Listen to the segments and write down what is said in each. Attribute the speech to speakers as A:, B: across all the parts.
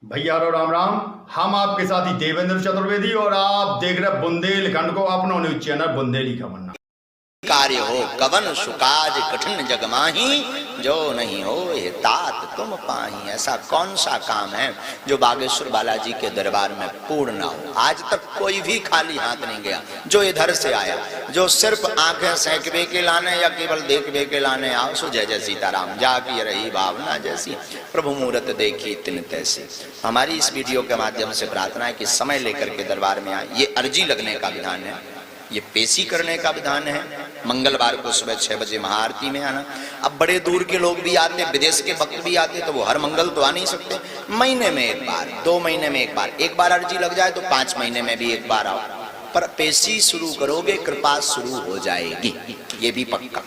A: भैया और राम राम। हम आपके साथी देवेंद्र चतुर्वेदी और आप देख रहे बुंदेलखंड को अपना न्यूज चैनल बुंदेली खबर।
B: कार्य हो कवन सुकाज कठिन जग माही, जो नहीं हो ये तात तुम पाही। ऐसा कौन सा काम है जो बागेश्वर बालाजी के दरबार में पूर्ण ना हो। आज तक कोई भी खाली हाथ नहीं गया जो इधर से आया, जो सिर्फ आंखें सेंकवे के लाने या केवल देखवे के लाने आओ। सो जय जय सीताराम जाकी रही भावना जैसी, प्रभु मूरत देखी तिन तैसी। हमारी इस वीडियो के माध्यम से प्रार्थना है कि समय लेकर के दरबार में आए। ये अर्जी लगने का विधान है, ये पेशी करने का विधान है। मंगलवार को सुबह 6 बजे महाआरती में आना। अब बड़े दूर के लोग भी आते, विदेश के भक्त भी आते, तो वो हर मंगल तो आ नहीं सकते। महीने में एक बार, 2 महीने में एक बार अर्जी लग जाए तो 5 महीने में भी एक बार आओ। पर पेशी शुरू करोगे कृपा शुरू हो जाएगी, ये भी पक्का।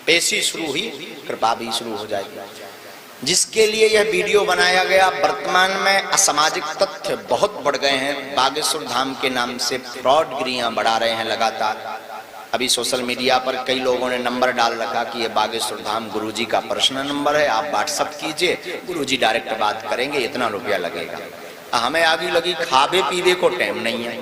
B: पेशी शुरू हुई कृपा भी शुरू हो जाएगी। जिसके लिए यह वीडियो बनाया गया, वर्तमान में असामाजिक तथ्य बहुत बढ़ गए हैं। बागेश्वर धाम के नाम से फ्रॉडगिरियां बढ़ा रहे हैं लगातार। अभी सोशल मीडिया पर कई लोगों ने नंबर डाल रखा कि ये बागेश्वर धाम गुरुजी का पर्सनल नंबर है, आप व्हाट्सएप कीजिए, गुरुजी डायरेक्ट बात करेंगे, इतना रुपया लगेगा। हमें आगे लगी खावे पीवे को टाइम नहीं है,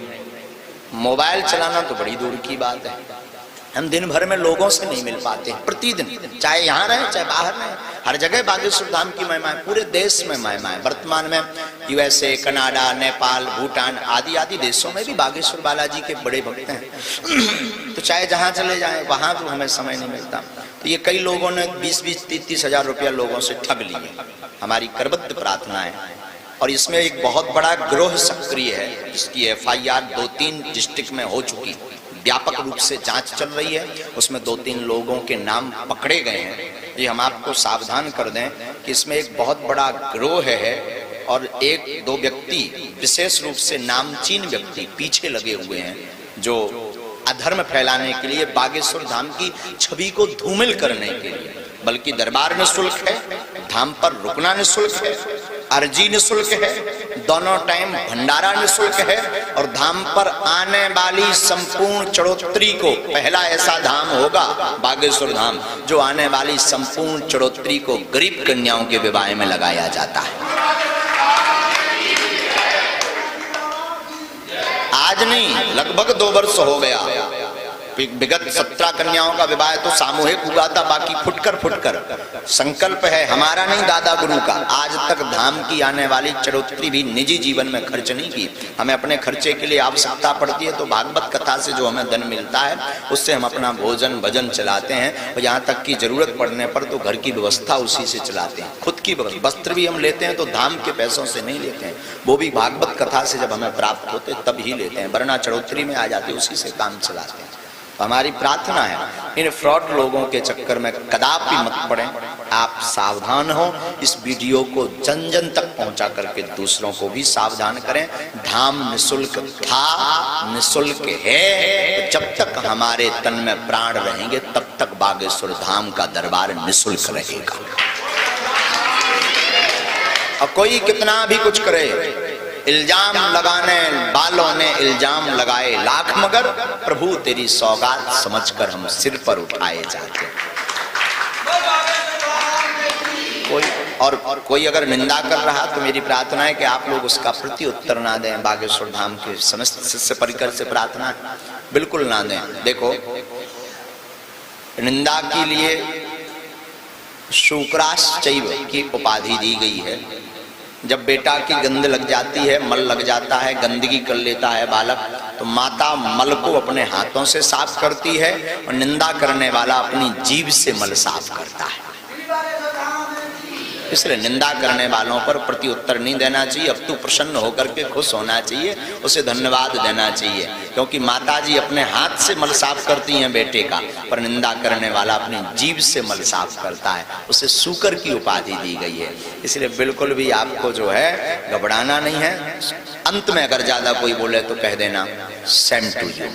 B: मोबाइल चलाना तो बड़ी दूर की बात है। हम दिन भर में लोगों से नहीं मिल पाते, प्रतिदिन चाहे यहाँ रहे चाहे बाहर रहे, हर जगह बागेश्वर धाम की महिमा है, पूरे देश में महिमा है। वर्तमान में यूएसए, कनाडा, नेपाल, भूटान आदि आदि देशों में भी बागेश्वर बालाजी के बड़े भक्त हैं। तो चाहे जहाँ चले जाएं वहां तो हमें समय नहीं मिलता। तो ये कई लोगों ने 20-20, 30-30 हजार रुपया लोगों से ठग लिए। हमारी करबद्ध प्रार्थना है, और इसमें एक बहुत बड़ा गिरोह सक्रिय है, जिसकी FIR 2-3 डिस्ट्रिक्ट में हो चुकी, व्यापक रूप से जांच चल रही है। उसमें 2-3 लोगों के नाम पकड़े गए हैं। ये हम आपको सावधान कर दें कि इसमें एक बहुत बड़ा गिरोह है, और 1-2 व्यक्ति विशेष रूप से नामचीन व्यक्ति पीछे लगे हुए हैं, जो अधर्म फैलाने के लिए, बागेश्वर धाम की छवि को धूमिल करने के लिए। बल्कि दरबार निःशुल्क है, धाम पर रुकना निःशुल्क है, अर्जी निःशुल्क है, दोनों टाइम भंडारा निःशुल्क है, और धाम पर आने वाली संपूर्ण चढ़ोतरी को, पहला ऐसा धाम होगा बागेश्वर धाम जो आने वाली संपूर्ण चढ़ोतरी को गरीब कन्याओं के विवाह में लगाया जाता है। आज नहीं, लगभग 2 वर्ष हो गया। विगत 17 कन्याओं का विवाह तो सामूहिक हुआ था, बाकी फुटकर संकल्प है हमारा नहीं, दादा गुरु का। आज तक धाम की आने वाली चढ़ोतरी भी निजी जीवन में खर्च नहीं की। हमें अपने खर्चे के लिए आवश्यकता पड़ती है, तो भागवत कथा से जो हमें धन मिलता है उससे हम अपना भोजन भजन चलाते हैं, और यहाँ तक की जरूरत पड़ने पर तो घर की व्यवस्था उसी से चलाते हैं। खुद की वस्त्र भी हम लेते हैं तो धाम के पैसों से नहीं लेते हैं, वो भी भागवत कथा से जब हमें प्राप्त होते तब ही लेते हैं, वरना चढ़ोतरी में आ जाते उसी से काम चलाते हैं। हमारी प्रार्थना है इन फ्रॉड लोगों के चक्कर में कदापि मत पड़ें। आप सावधान हो, इस वीडियो को जन जन तक पहुंचा करके दूसरों को भी सावधान करें। धाम निःशुल्क था, निःशुल्क है। जब तक हमारे तन में प्राण रहेंगे तब तक बागेश्वर धाम का दरबार निःशुल्क रहेगा। और कोई कितना भी कुछ करे, इल्जाम लगाने वालों ने इल्जाम लगाए लाख, मगर प्रभु तेरी सौगात समझकर हम सिर पर उठाए जाते। कोई अगर निंदा कर रहा तो मेरी प्रार्थना है कि आप लोग उसका प्रति उत्तर ना दें। बागेश्वर धाम के समस्त शिष्य परिकर से प्रार्थना है, बिल्कुल ना दें। देखो, निंदा के लिए शुक्राश्चैव की उपाधि दी गई है। जब बेटा की गंध लग जाती है, मल लग जाता है, गंदगी कर लेता है बालक, तो माता मल को अपने हाथों से साफ करती है, और निंदा करने वाला अपनी जीभ से मल साफ करता है। इसलिए निंदा करने वालों पर प्रति उत्तर नहीं देना चाहिए, अब तो प्रसन्न होकर के खुश होना चाहिए, उसे धन्यवाद देना चाहिए, क्योंकि माता जी अपने हाथ से मल साफ करती हैं बेटे का, पर निंदा करने वाला अपनी जीभ से मल साफ करता है, उसे सूकर की उपाधि दी गई है। इसलिए बिल्कुल भी आपको जो है घबराना नहीं है। अंत में अगर ज्यादा कोई बोले तो कह देना सेम टू यू,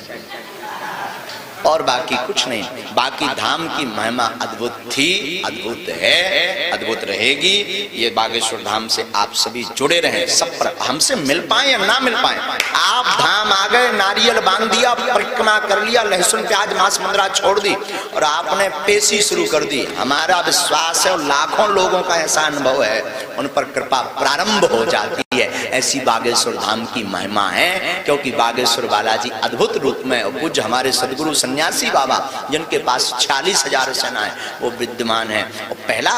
B: और बाकी कुछ नहीं। बाकी धाम की महिमा अद्भुत थी, अद्भुत है, अद्भुत रहेगी। ये बागेश्वर धाम से आप सभी जुड़े रहें, सब पर हमसे मिल पाए या ना मिल पाए, आप धाम आ गए, नारियल बांध दिया, परिक्रमा कर लिया, लहसुन प्याज मांस मंद्रा छोड़ दी और आपने पेशी शुरू कर दी। हमारा विश्वास है और लाखों लोगों का ऐसा अनुभव है, उन पर कृपा प्रारंभ हो जाती। है। ऐसी बागेश्वर धाम की महिमा है, क्योंकि बागेश्वर बालाजी अद्भुत रूप में, पूज्य हमारे सदगुरु सन्यासी बाबा जिनके पास 46,000 सेनाएं वो विद्यमान है। और पहला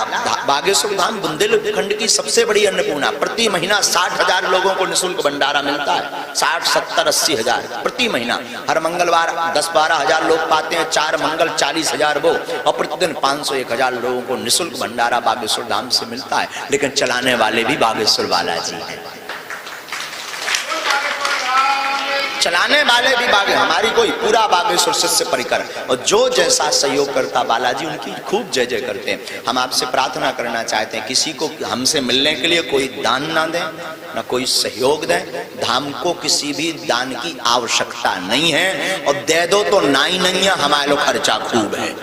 B: बागेश्वर धाम बुंदेलखंड की सबसे बड़ी अन्नपूर्णा। प्रति महीना 60,000 लोगों को निःशुल्क भंडारा मिलता है। 60, 70, 80,000 प्रति महीना। हर मंगलवार 10-12 हजार लोग पाते हैं, 4 मंगल 40,000 वो, और प्रतिदिन 500-1,000 लोगों को निःशुल्क भंडारा बागेश्वर धाम से मिलता है। लेकिन चलाने वाले भी बागेश्वर बालाजी हैं, चलाने वाले भी हमारी कोई पूरा बागेश्वर शिष्य परिकर, और जो जैसा सहयोग करता बालाजी उनकी खूब जय जय करते हैं। हम आपसे प्रार्थना करना चाहते हैं, किसी को हमसे मिलने के लिए कोई दान ना दें, ना कोई सहयोग दें। धाम को किसी भी दान की आवश्यकता नहीं है, और दे दो तो नहीं है, हमारे लोग खर्चा खूब है।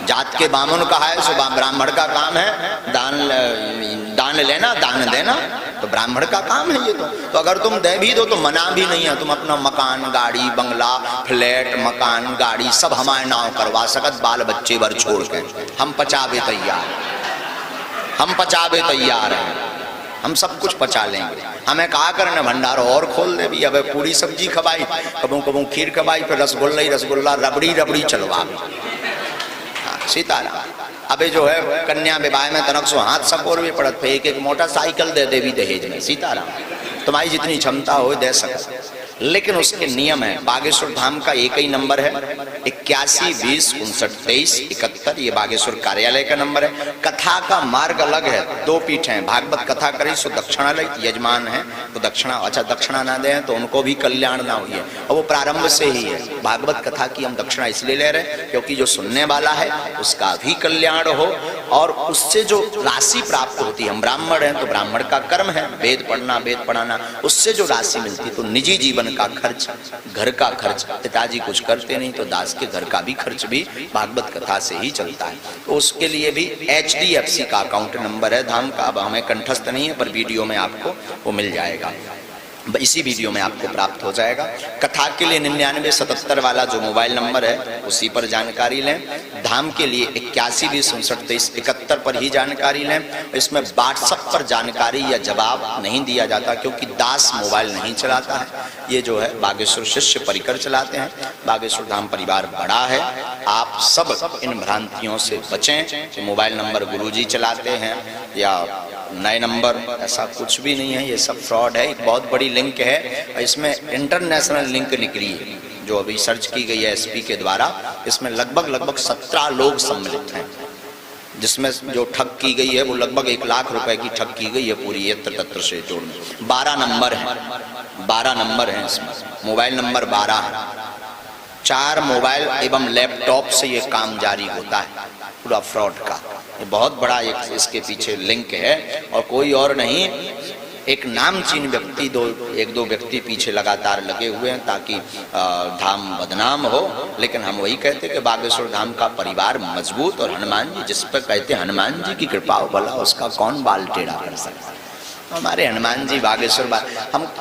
B: जात के बामन का है, सो ब्राह्मण का काम है दान लेना, दान देना, तो ब्राह्मण का काम है ये। तो अगर तुम दे भी दो तो मना भी नहीं है। तुम अपना मकान, गाड़ी, बंगला, फ्लैट, मकान, गाड़ी सब हमारे नाम करवा सकत, बाल बच्चे भर छोड़ के। हम पचावे तैयार, हम पचावे तैयार हैं, हम सब कुछ पचा लेंगे। हमें कहा करने भंडार और खोल दे भी। अब पूरी सब्जी खवाई, कबू कबू खीर खवाई, फिर रसगुल्ला ही रसगुल्ला, रबड़ी रबड़ी चलवा। सीताराम। अबे जो है कन्या विवाह में तनक सो हाथ सकोर भी पड़त, एक एक मोटरसाइकिल दे देवी दहेज में। सीताराम। तुम्हारी जितनी क्षमता हो दे सकते, लेकिन उसके नियम है। बागेश्वर धाम का एक ही नंबर है 81 20 59 23 71। ये बागेश्वर कार्यालय का नंबर है। कथा का मार्ग अलग है, 2 पीठ हैं। भागवत कथा करी सो दक्षिणालय यजमान है, तो दक्षिणा, अच्छा दक्षिणा ना दें तो उनको भी कल्याण ना हुई है, और वो प्रारंभ से ही है। भागवत कथा की हम दक्षिणा इसलिए ले रहे हैं क्योंकि जो सुनने वाला है उसका भी कल्याण हो, और उससे जो राशि प्राप्त होती है। हम ब्राह्मण हैं तो ब्राह्मण का कर्म है वेद पढ़ना, वेद पढ़ाना, उससे जो राशि मिलती है, तो निजी जीवन का खर्च, घर का खर्च, पिताजी कुछ करते नहीं तो दास के घर का भी खर्च भी भागवत कथा से ही चलता है। तो उसके लिए भी HDFC का अकाउंट नंबर है धाम का। अब हमें कंठस्थ नहीं है, पर वीडियो में आपको वो मिल जाएगा, इसी वीडियो में आपको प्राप्त हो जाएगा। कथा के लिए 9977 वाला जो मोबाइल नंबर है उसी पर जानकारी लें। धाम के लिए 81 20 59 23 71 पर ही जानकारी लें। इसमें व्हाट्सएप पर जानकारी या जवाब नहीं दिया जाता, क्योंकि दास मोबाइल नहीं चलाता है। ये जो है बागेश्वर शिष्य परिकर चलाते हैं। बागेश्वर धाम परिवार बड़ा है, आप सब इन भ्रांतियों से बचें। मोबाइल नंबर गुरुजी चलाते हैं या नए नंबर, ऐसा कुछ भी नहीं है, ये सब फ्रॉड है। एक बहुत बड़ी लिंक है, इसमें इंटरनेशनल लिंक निकली है जो अभी सर्च की गई है SP के द्वारा। इसमें लगभग 17 लोग सम्मिलित हैं, जिसमें जो ठग की गई है वो लगभग 1 लाख रुपए की ठग की गई है पूरी यत्र तत्र से जोड़ने। 12 नंबर हैं, 12 नंबर हैं इसमें, मोबाइल नंबर 12 है। 4 मोबाइल एवं लैपटॉप से ये काम जारी होता है पूरा फ्रॉड का। ये बहुत बड़ा एक इसके पीछे लिंक है, और कोई और नहीं, एक नामचीन व्यक्ति, 1-2 व्यक्ति पीछे लगातार लगे हुए हैं ताकि धाम बदनाम हो। लेकिन हम वही कहते हैं कि बागेश्वर धाम का परिवार मजबूत, और हनुमान जी जिस पर कहते हैं हनुमान जी की कृपा हो भला उसका कौन बाल टेढ़ा कर सकता है। हमारे हनुमान जी बागेश्वर हम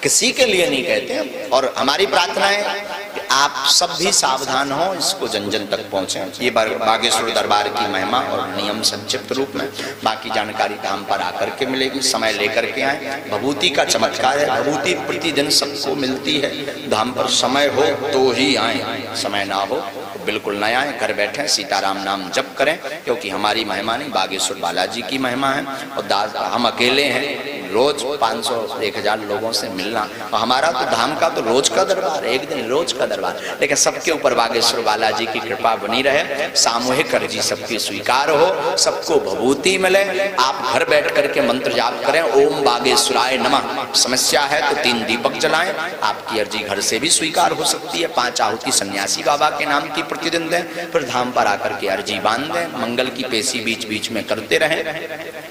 B: किसी के लिए नहीं कहते, और हमारी प्रार्थना है कि आप सब भी सावधान हो, इसको जन जन तक पहुंचे। ये बागेश्वर दरबार की महिमा और नियम संक्षिप्त रूप में, बाकी जानकारी धाम पर आकर के मिलेगी। समय लेकर के आए। भभूति का चमत्कार है, भभूति प्रतिदिन सबको मिलती है। धाम पर समय हो तो ही आए, समय ना हो तो बिल्कुल न आए, घर बैठे सीताराम नाम जप करें, क्योंकि हमारी महिमा नहीं, बागेश्वर बालाजी की महिमा है। और हम अकेले हैं, रोज 500-1000 लोगों से मिलना, और हमारा तो धाम का तो रोज का दरबार है, एक दिन रोज का दरबार। लेकिन सबके ऊपर बागेश्वर बालाजी की कृपा बनी रहे, सामूहिक अर्जी सबकी स्वीकार हो, सबको भभूति मिले। आप घर बैठ करके मंत्र जाप करें, ओम बागेश्वराय नमः। समस्या है तो 3 दीपक जलाएं, आपकी अर्जी घर से भी स्वीकार हो सकती है। 5 आहुति सन्यासी बाबा के नाम की प्रतिदिन दें, फिर धाम पर आकर के अर्जी बांध दें। मंगल की पेशी बीच बीच में करते रहें,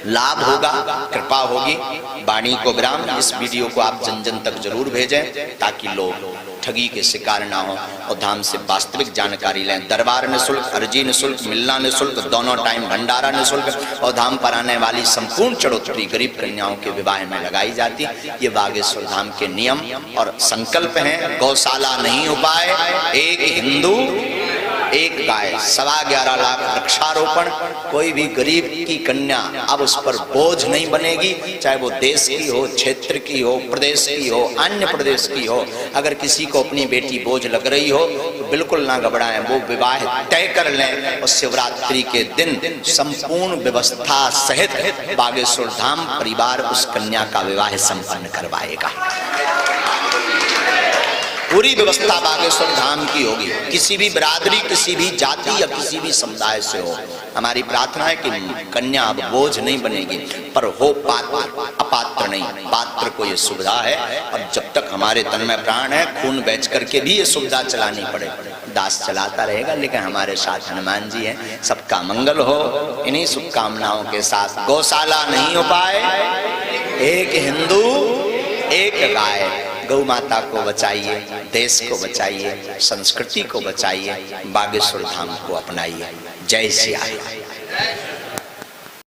B: लाभ होगा, कृपा होगी। वाणी को विराम। इस वीडियो को आप जन जन तक जरूर भेजें ताकि लोग ठगी के शिकार ना हो और धाम से वास्तविक जानकारी लें। दरबार निःशुल्क, अर्जी निःशुल्क, मिलना निःशुल्क, दोनों टाइम भंडारा निःशुल्क, और धाम पर आने वाली संपूर्ण चढ़ोतरी गरीब कन्याओं के विवाह में लगाई जाती है। ये बागेश्वर धाम के नियम और संकल्प हैं। गौशाला नहीं हो पाए, एक हिंदू एक गाय, 11.25 लाख वृक्षारोपण। कोई भी गरीब की कन्या अब उस पर बोझ नहीं बनेगी, चाहे वो देश की हो, क्षेत्र की हो, प्रदेश की हो, अन्य प्रदेश की हो। अगर किसी को अपनी बेटी बोझ लग रही हो तो बिल्कुल ना घबराएं, वो विवाह तय कर लें और शिवरात्रि के दिन संपूर्ण व्यवस्था सहित बागेश्वर धाम परिवार उस कन्या का विवाह संपन्न करवाएगा। पूरी व्यवस्था बागेश्वर धाम की होगी। किसी भी बिरादरी, किसी भी जाति या किसी भी समुदाय से हो, हमारी प्रार्थना है कि कन्या अब बोझ नहीं बनेगी, पर हो पात्र, अपात्र नहीं। पात्र को ये सुविधा है, और जब तक हमारे तन में प्राण है, खून बेच करके भी ये सुविधा चलानी पड़े। दास चलाता रहेगा, लेकिन हमारे साथ हनुमान जी हैं। सबका मंगल हो इन्हीं शुभकामनाओं के साथ। गौशाला नहीं हो पाए, एक हिंदू एक गाय। गौ माता को बचाइए, देश को बचाइए, संस्कृति को बचाइए, बागेश्वर धाम को अपनाइए। जय सिया राम।